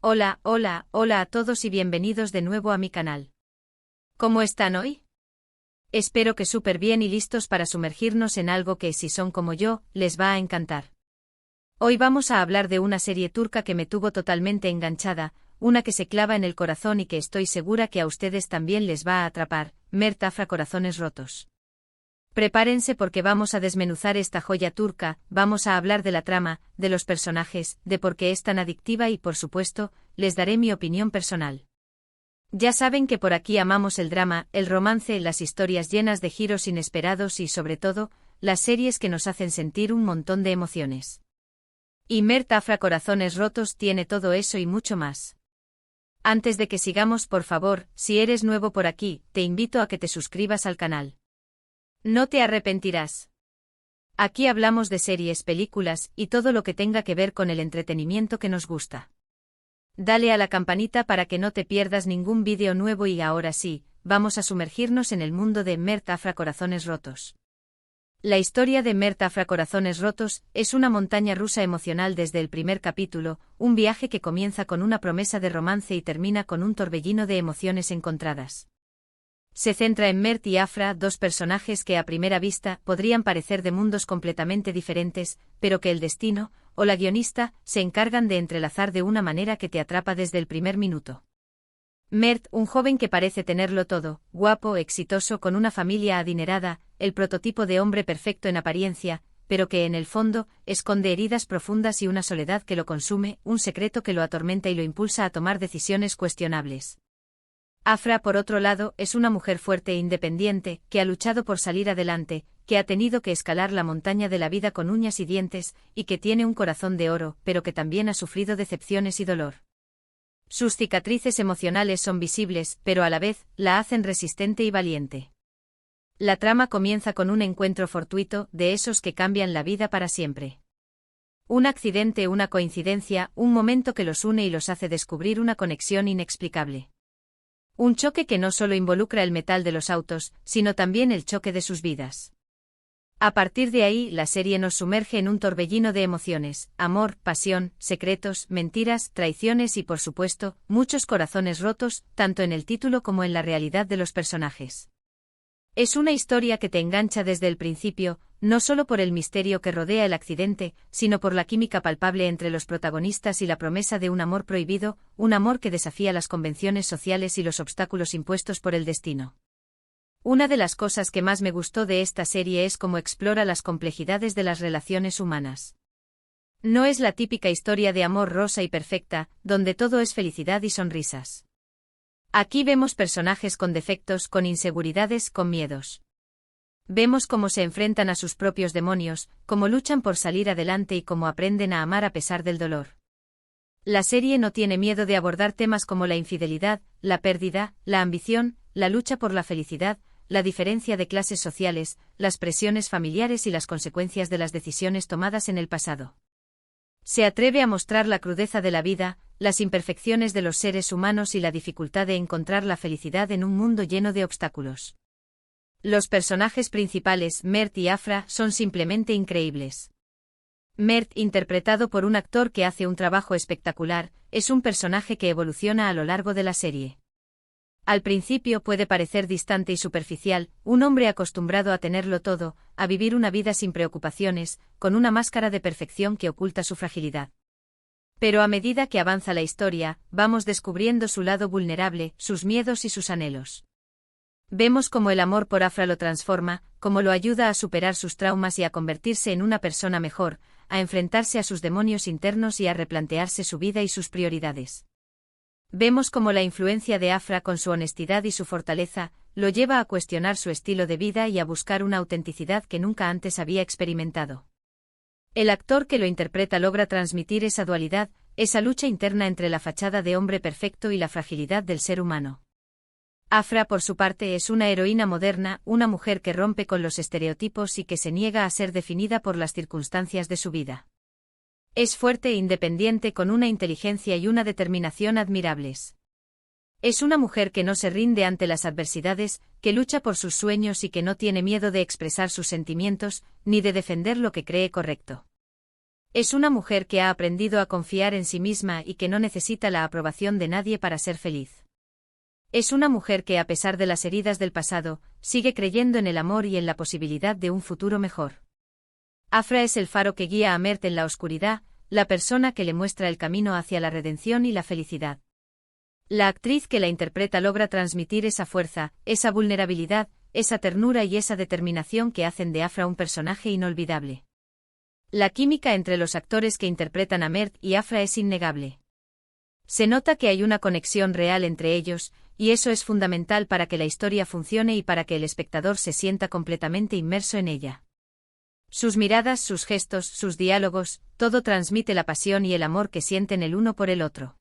Hola, hola, hola a todos y bienvenidos de nuevo a mi canal. ¿Cómo están hoy? Espero que súper bien y listos para sumergirnos en algo que, si son como yo, les va a encantar. Hoy vamos a hablar de una serie turca que me tuvo totalmente enganchada, una que se clava en el corazón y que estoy segura que a ustedes también les va a atrapar, Mert Afra Corazones Rotos. Prepárense porque vamos a desmenuzar esta joya turca, vamos a hablar de la trama, de los personajes, de por qué es tan adictiva y, por supuesto, les daré mi opinión personal. Ya saben que por aquí amamos el drama, el romance, las historias llenas de giros inesperados y, sobre todo, las series que nos hacen sentir un montón de emociones. Y Mert Afra Corazones Rotos tiene todo eso y mucho más. Antes de que sigamos, por favor, si eres nuevo por aquí, te invito a que te suscribas al canal. No te arrepentirás. Aquí hablamos de series, películas y todo lo que tenga que ver con el entretenimiento que nos gusta. Dale a la campanita para que no te pierdas ningún vídeo nuevo y ahora sí, vamos a sumergirnos en el mundo de Mert Afra Corazones Rotos. La historia de Mert Afra Corazones Rotos es una montaña rusa emocional desde el primer capítulo, un viaje que comienza con una promesa de romance y termina con un torbellino de emociones encontradas. Se centra en Mert y Afra, dos personajes que a primera vista podrían parecer de mundos completamente diferentes, pero que el destino, o la guionista, se encargan de entrelazar de una manera que te atrapa desde el primer minuto. Mert, un joven que parece tenerlo todo, guapo, exitoso, con una familia adinerada, el prototipo de hombre perfecto en apariencia, pero que en el fondo esconde heridas profundas y una soledad que lo consume, un secreto que lo atormenta y lo impulsa a tomar decisiones cuestionables. Afra, por otro lado, es una mujer fuerte e independiente, que ha luchado por salir adelante, que ha tenido que escalar la montaña de la vida con uñas y dientes, y que tiene un corazón de oro, pero que también ha sufrido decepciones y dolor. Sus cicatrices emocionales son visibles, pero a la vez, la hacen resistente y valiente. La trama comienza con un encuentro fortuito, de esos que cambian la vida para siempre. Un accidente, una coincidencia, un momento que los une y los hace descubrir una conexión inexplicable. Un choque que no solo involucra el metal de los autos, sino también el choque de sus vidas. A partir de ahí, la serie nos sumerge en un torbellino de emociones, amor, pasión, secretos, mentiras, traiciones y, por supuesto, muchos corazones rotos, tanto en el título como en la realidad de los personajes. Es una historia que te engancha desde el principio, no solo por el misterio que rodea el accidente, sino por la química palpable entre los protagonistas y la promesa de un amor prohibido, un amor que desafía las convenciones sociales y los obstáculos impuestos por el destino. Una de las cosas que más me gustó de esta serie es cómo explora las complejidades de las relaciones humanas. No es la típica historia de amor rosa y perfecta, donde todo es felicidad y sonrisas. Aquí vemos personajes con defectos, con inseguridades, con miedos. Vemos cómo se enfrentan a sus propios demonios, cómo luchan por salir adelante y cómo aprenden a amar a pesar del dolor. La serie no tiene miedo de abordar temas como la infidelidad, la pérdida, la ambición, la lucha por la felicidad, la diferencia de clases sociales, las presiones familiares y las consecuencias de las decisiones tomadas en el pasado. Se atreve a mostrar la crudeza de la vida, las imperfecciones de los seres humanos y la dificultad de encontrar la felicidad en un mundo lleno de obstáculos. Los personajes principales, Mert y Afra, son simplemente increíbles. Mert, interpretado por un actor que hace un trabajo espectacular, es un personaje que evoluciona a lo largo de la serie. Al principio puede parecer distante y superficial, un hombre acostumbrado a tenerlo todo, a vivir una vida sin preocupaciones, con una máscara de perfección que oculta su fragilidad. Pero a medida que avanza la historia, vamos descubriendo su lado vulnerable, sus miedos y sus anhelos. Vemos cómo el amor por Afra lo transforma, cómo lo ayuda a superar sus traumas y a convertirse en una persona mejor, a enfrentarse a sus demonios internos y a replantearse su vida y sus prioridades. Vemos cómo la influencia de Afra con su honestidad y su fortaleza, lo lleva a cuestionar su estilo de vida y a buscar una autenticidad que nunca antes había experimentado. El actor que lo interpreta logra transmitir esa dualidad, esa lucha interna entre la fachada de hombre perfecto y la fragilidad del ser humano. Afra, por su parte, es una heroína moderna, una mujer que rompe con los estereotipos y que se niega a ser definida por las circunstancias de su vida. Es fuerte e independiente con una inteligencia y una determinación admirables. Es una mujer que no se rinde ante las adversidades, que lucha por sus sueños y que no tiene miedo de expresar sus sentimientos, ni de defender lo que cree correcto. Es una mujer que ha aprendido a confiar en sí misma y que no necesita la aprobación de nadie para ser feliz. Es una mujer que, a pesar de las heridas del pasado, sigue creyendo en el amor y en la posibilidad de un futuro mejor. Afra es el faro que guía a Mert en la oscuridad, la persona que le muestra el camino hacia la redención y la felicidad. La actriz que la interpreta logra transmitir esa fuerza, esa vulnerabilidad, esa ternura y esa determinación que hacen de Afra un personaje inolvidable. La química entre los actores que interpretan a Mert y Afra es innegable. Se nota que hay una conexión real entre ellos, y eso es fundamental para que la historia funcione y para que el espectador se sienta completamente inmerso en ella. Sus miradas, sus gestos, sus diálogos, todo transmite la pasión y el amor que sienten el uno por el otro.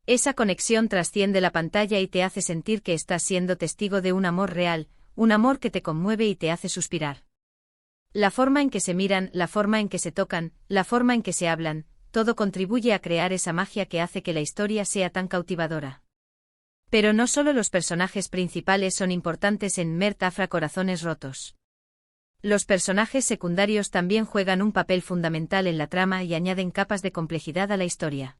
Esa conexión trasciende la pantalla y te hace sentir que estás siendo testigo de un amor real, un amor que te conmueve y te hace suspirar. La forma en que se miran, la forma en que se tocan, la forma en que se hablan, todo contribuye a crear esa magia que hace que la historia sea tan cautivadora. Pero no solo los personajes principales son importantes en Mert Afra Corazones Rotos. Los personajes secundarios también juegan un papel fundamental en la trama y añaden capas de complejidad a la historia.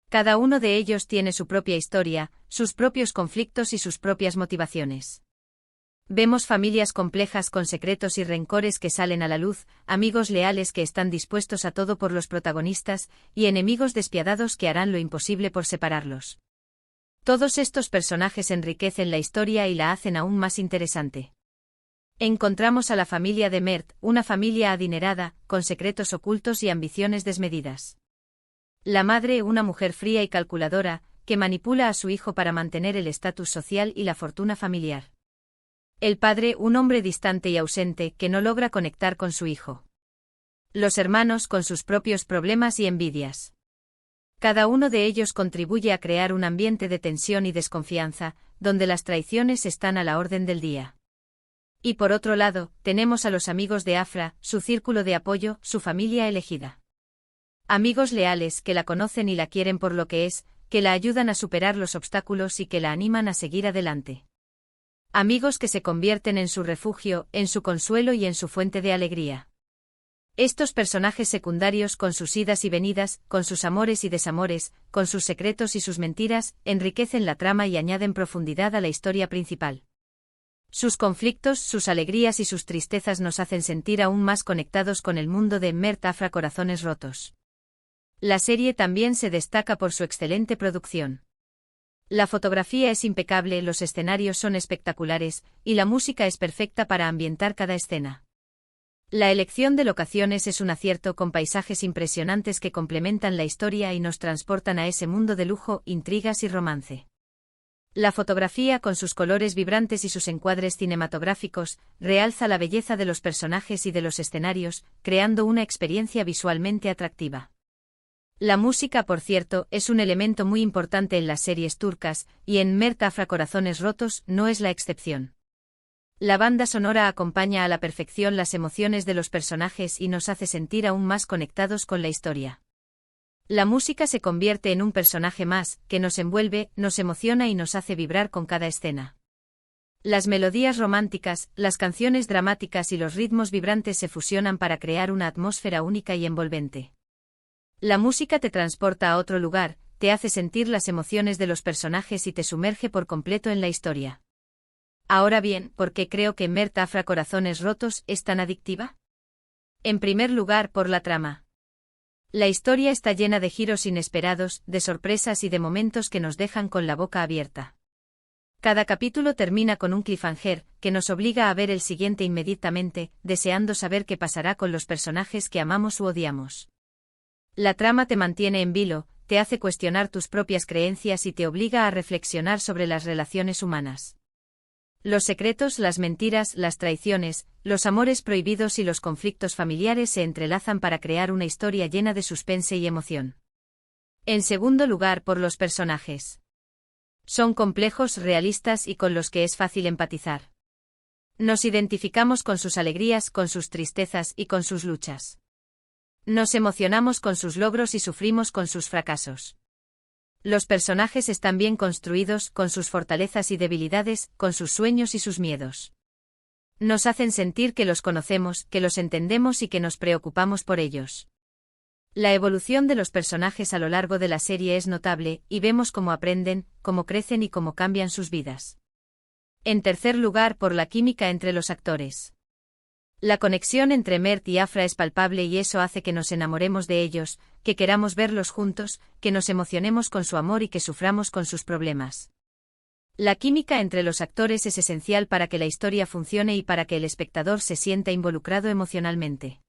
Cada uno de ellos tiene su propia historia, sus propios conflictos y sus propias motivaciones. Vemos familias complejas con secretos y rencores que salen a la luz, amigos leales que están dispuestos a todo por los protagonistas, y enemigos despiadados que harán lo imposible por separarlos. Todos estos personajes enriquecen la historia y la hacen aún más interesante. Encontramos a la familia de Mert, una familia adinerada, con secretos ocultos y ambiciones desmedidas. La madre, una mujer fría y calculadora, que manipula a su hijo para mantener el estatus social y la fortuna familiar. El padre, un hombre distante y ausente, que no logra conectar con su hijo. Los hermanos, con sus propios problemas y envidias. Cada uno de ellos contribuye a crear un ambiente de tensión y desconfianza, donde las traiciones están a la orden del día. Y por otro lado, tenemos a los amigos de Afra, su círculo de apoyo, su familia elegida. Amigos leales que la conocen y la quieren por lo que es, que la ayudan a superar los obstáculos y que la animan a seguir adelante. Amigos que se convierten en su refugio, en su consuelo y en su fuente de alegría. Estos personajes secundarios, con sus idas y venidas, con sus amores y desamores, con sus secretos y sus mentiras, enriquecen la trama y añaden profundidad a la historia principal. Sus conflictos, sus alegrías y sus tristezas nos hacen sentir aún más conectados con el mundo de Mert Afra Corazones Rotos. La serie también se destaca por su excelente producción. La fotografía es impecable, los escenarios son espectaculares, y la música es perfecta para ambientar cada escena. La elección de locaciones es un acierto, con paisajes impresionantes que complementan la historia y nos transportan a ese mundo de lujo, intrigas y romance. La fotografía, con sus colores vibrantes y sus encuadres cinematográficos, realza la belleza de los personajes y de los escenarios, creando una experiencia visualmente atractiva. La música, por cierto, es un elemento muy importante en las series turcas, y en Mert Afra Corazones Rotos no es la excepción. La banda sonora acompaña a la perfección las emociones de los personajes y nos hace sentir aún más conectados con la historia. La música se convierte en un personaje más, que nos envuelve, nos emociona y nos hace vibrar con cada escena. Las melodías románticas, las canciones dramáticas y los ritmos vibrantes se fusionan para crear una atmósfera única y envolvente. La música te transporta a otro lugar, te hace sentir las emociones de los personajes y te sumerge por completo en la historia. Ahora bien, ¿por qué creo que Mert Afra Corazones Rotos es tan adictiva? En primer lugar, por la trama. La historia está llena de giros inesperados, de sorpresas y de momentos que nos dejan con la boca abierta. Cada capítulo termina con un cliffhanger, que nos obliga a ver el siguiente inmediatamente, deseando saber qué pasará con los personajes que amamos u odiamos. La trama te mantiene en vilo, te hace cuestionar tus propias creencias y te obliga a reflexionar sobre las relaciones humanas. Los secretos, las mentiras, las traiciones, los amores prohibidos y los conflictos familiares se entrelazan para crear una historia llena de suspense y emoción. En segundo lugar, por los personajes. Son complejos, realistas y con los que es fácil empatizar. Nos identificamos con sus alegrías, con sus tristezas y con sus luchas. Nos emocionamos con sus logros y sufrimos con sus fracasos. Los personajes están bien construidos, con sus fortalezas y debilidades, con sus sueños y sus miedos. Nos hacen sentir que los conocemos, que los entendemos y que nos preocupamos por ellos. La evolución de los personajes a lo largo de la serie es notable, y vemos cómo aprenden, cómo crecen y cómo cambian sus vidas. En tercer lugar, por la química entre los actores. La conexión entre Mert y Afra es palpable y eso hace que nos enamoremos de ellos, que queramos verlos juntos, que nos emocionemos con su amor y que suframos con sus problemas. La química entre los actores es esencial para que la historia funcione y para que el espectador se sienta involucrado emocionalmente.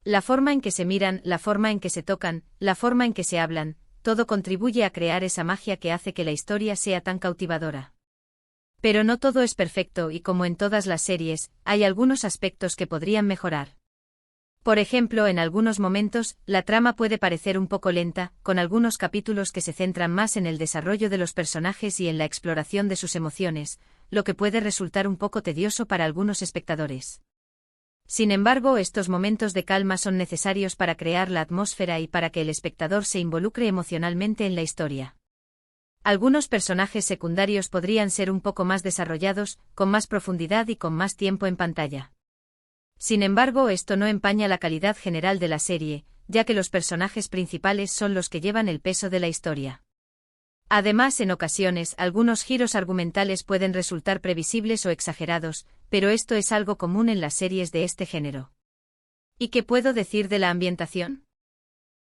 La forma en que se miran, la forma en que se tocan, la forma en que se hablan, todo contribuye a crear esa magia que hace que la historia sea tan cautivadora. Pero no todo es perfecto y como en todas las series, hay algunos aspectos que podrían mejorar. Por ejemplo, en algunos momentos, la trama puede parecer un poco lenta, con algunos capítulos que se centran más en el desarrollo de los personajes y en la exploración de sus emociones, lo que puede resultar un poco tedioso para algunos espectadores. Sin embargo, estos momentos de calma son necesarios para crear la atmósfera y para que el espectador se involucre emocionalmente en la historia. Algunos personajes secundarios podrían ser un poco más desarrollados, con más profundidad y con más tiempo en pantalla. Sin embargo, esto no empaña la calidad general de la serie, ya que los personajes principales son los que llevan el peso de la historia. Además, en ocasiones, algunos giros argumentales pueden resultar previsibles o exagerados, pero esto es algo común en las series de este género. ¿Y qué puedo decir de la ambientación?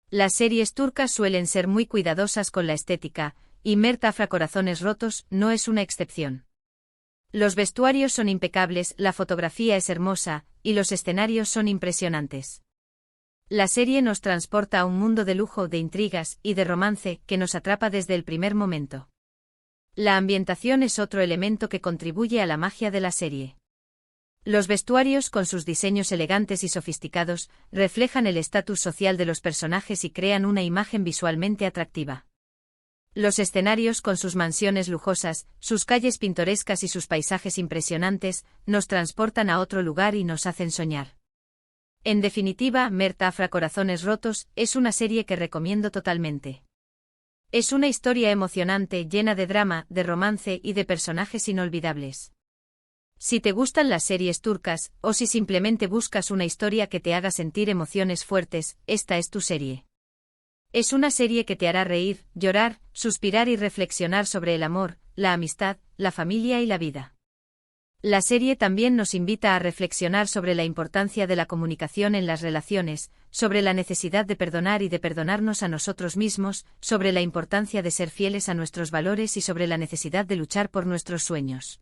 Las series turcas suelen ser muy cuidadosas con la estética, y Mert Afra Corazones Rotos no es una excepción. Los vestuarios son impecables, la fotografía es hermosa, y los escenarios son impresionantes. La serie nos transporta a un mundo de lujo, de intrigas y de romance que nos atrapa desde el primer momento. La ambientación es otro elemento que contribuye a la magia de la serie. Los vestuarios, con sus diseños elegantes y sofisticados, reflejan el estatus social de los personajes y crean una imagen visualmente atractiva. Los escenarios, con sus mansiones lujosas, sus calles pintorescas y sus paisajes impresionantes, nos transportan a otro lugar y nos hacen soñar. En definitiva, Mert Afra Corazones Rotos es una serie que recomiendo totalmente. Es una historia emocionante, llena de drama, de romance y de personajes inolvidables. Si te gustan las series turcas, o si simplemente buscas una historia que te haga sentir emociones fuertes, esta es tu serie. Es una serie que te hará reír, llorar, suspirar y reflexionar sobre el amor, la amistad, la familia y la vida. La serie también nos invita a reflexionar sobre la importancia de la comunicación en las relaciones, sobre la necesidad de perdonar y de perdonarnos a nosotros mismos, sobre la importancia de ser fieles a nuestros valores y sobre la necesidad de luchar por nuestros sueños.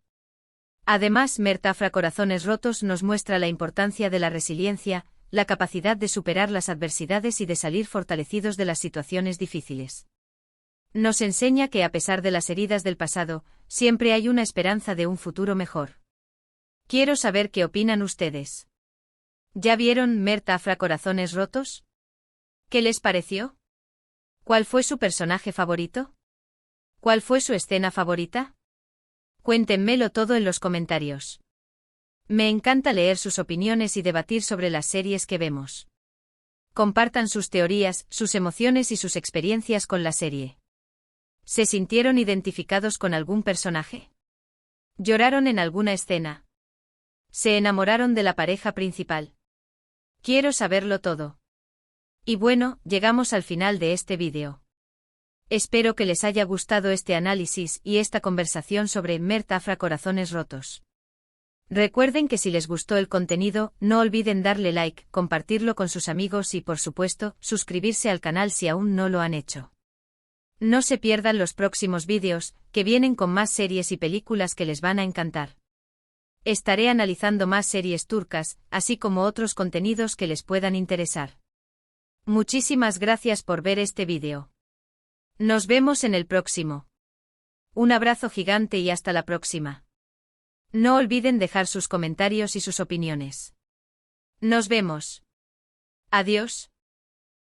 Además, Mert Afra Corazones Rotos nos muestra la importancia de la resiliencia, la capacidad de superar las adversidades y de salir fortalecidos de las situaciones difíciles. Nos enseña que a pesar de las heridas del pasado, siempre hay una esperanza de un futuro mejor. Quiero saber qué opinan ustedes. ¿Ya vieron Mert Afra Corazones Rotos? ¿Qué les pareció? ¿Cuál fue su personaje favorito? ¿Cuál fue su escena favorita? Cuéntenmelo todo en los comentarios. Me encanta leer sus opiniones y debatir sobre las series que vemos. Compartan sus teorías, sus emociones y sus experiencias con la serie. ¿Se sintieron identificados con algún personaje? ¿Lloraron en alguna escena? ¿Se enamoraron de la pareja principal? Quiero saberlo todo. Y bueno, llegamos al final de este vídeo. Espero que les haya gustado este análisis y esta conversación sobre Mert Afra Corazones Rotos. Recuerden que si les gustó el contenido, no olviden darle like, compartirlo con sus amigos y, por supuesto, suscribirse al canal si aún no lo han hecho. No se pierdan los próximos vídeos, que vienen con más series y películas que les van a encantar. Estaré analizando más series turcas, así como otros contenidos que les puedan interesar. Muchísimas gracias por ver este vídeo. Nos vemos en el próximo. Un abrazo gigante y hasta la próxima. No olviden dejar sus comentarios y sus opiniones. Nos vemos. Adiós.